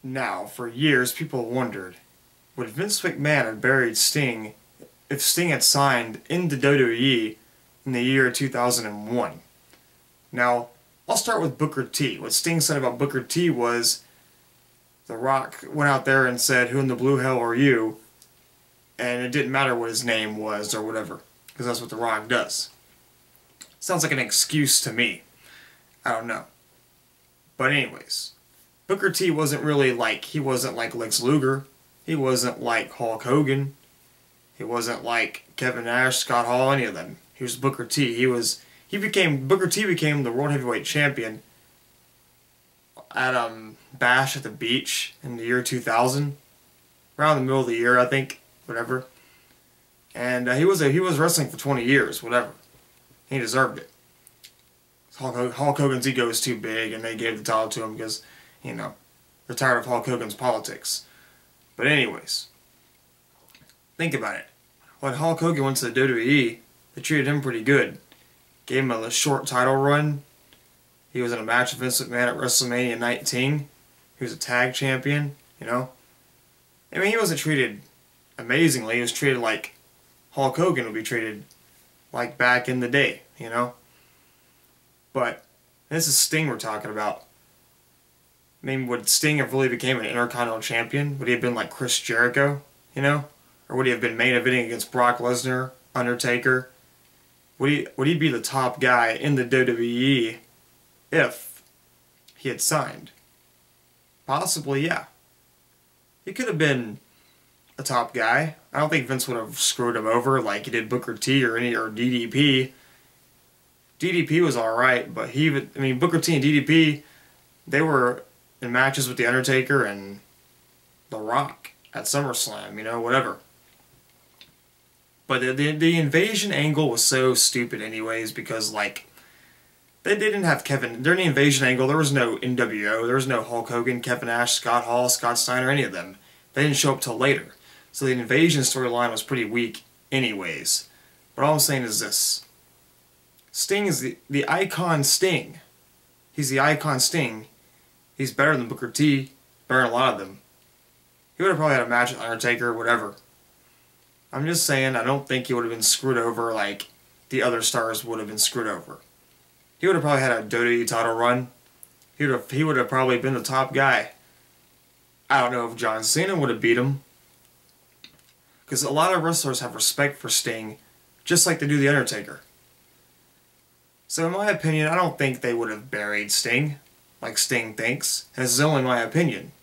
Now, for years, people wondered, would Vince McMahon have buried Sting if Sting had signed into WWE in the year 2001? Now, I'll start with Booker T. What Sting said about Booker T was, The Rock went out there and said, "Who in the blue hell are you?" And it didn't matter what his name was or whatever, because that's what The Rock does. Sounds like an excuse to me. I don't know. But anyways, Booker T wasn't really like, he wasn't like Lex Luger. He wasn't like Hulk Hogan. He wasn't like Kevin Nash, Scott Hall, any of them. He was Booker T. Booker T became the World Heavyweight Champion at Bash at the Beach in the year 2000. Around the middle of the year, I think. Whatever. And he was wrestling for 20 years, whatever. He deserved it. Hulk Hogan's ego was too big, and they gave the title to him because, you know, they're tired of Hulk Hogan's politics. But anyways, think about it. When Hulk Hogan went to the WWE, they treated him pretty good. Gave him a short title run. He was in a match with Vince McMahon at WrestleMania 19. He was a tag champion, you know. I mean, he wasn't treated amazingly. He was treated like Hulk Hogan would be treated like back in the day, you know. But this is Sting we're talking about. I mean, would Sting have really became an Intercontinental Champion? Would he have been like Chris Jericho, you know? Or would he have been main eventing against Brock Lesnar, Undertaker? Would he be the top guy in the WWE if he had signed? Possibly, yeah. He could have been a top guy. I don't think Vince would have screwed him over like he did Booker T or DDP. DDP was alright, but Booker T and DDP, they were in matches with The Undertaker and The Rock at SummerSlam, you know, whatever. But the invasion angle was so stupid anyways, because, like, they didn't have Kevin. During the invasion angle, there was no NWO, there was no Hulk Hogan, Kevin Nash, Scott Hall, Scott Steiner, any of them. They didn't show up till later. So the invasion storyline was pretty weak anyways. But all I'm saying is this. Sting is the icon Sting. He's the icon Sting. He's better than Booker T, better than a lot of them. He would have probably had a match with Undertaker or whatever. I'm just saying, I don't think he would have been screwed over like the other stars would have been screwed over. He would have probably had a WWE title run. He would have probably been the top guy. I don't know if John Cena would have beat him. Because a lot of wrestlers have respect for Sting, just like they do The Undertaker. So in my opinion, I don't think they would have buried Sting, like Sting thinks. And this is only my opinion.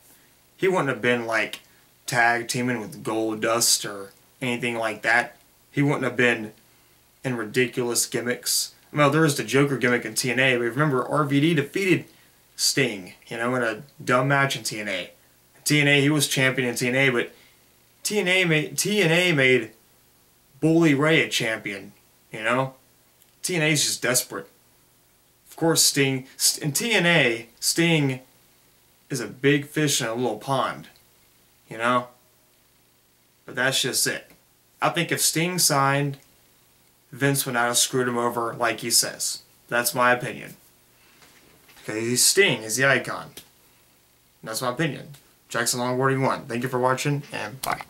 He wouldn't have been like tag teaming with Goldust or anything like that. He wouldn't have been in ridiculous gimmicks. Well, there was the Joker gimmick in TNA, but remember RVD defeated Sting, you know, in a dumb match in TNA. TNA, he was champion in TNA, but TNA made Bully Ray a champion, you know? TNA's just desperate. Of course, Sting, in TNA, Sting is a big fish in a little pond, you know? But that's just it. I think if Sting signed, Vince would not have screwed him over like he says. That's my opinion. Okay, he's Sting, he's the icon. That's my opinion. Jackson Longboarding 1. Thank you for watching, and bye.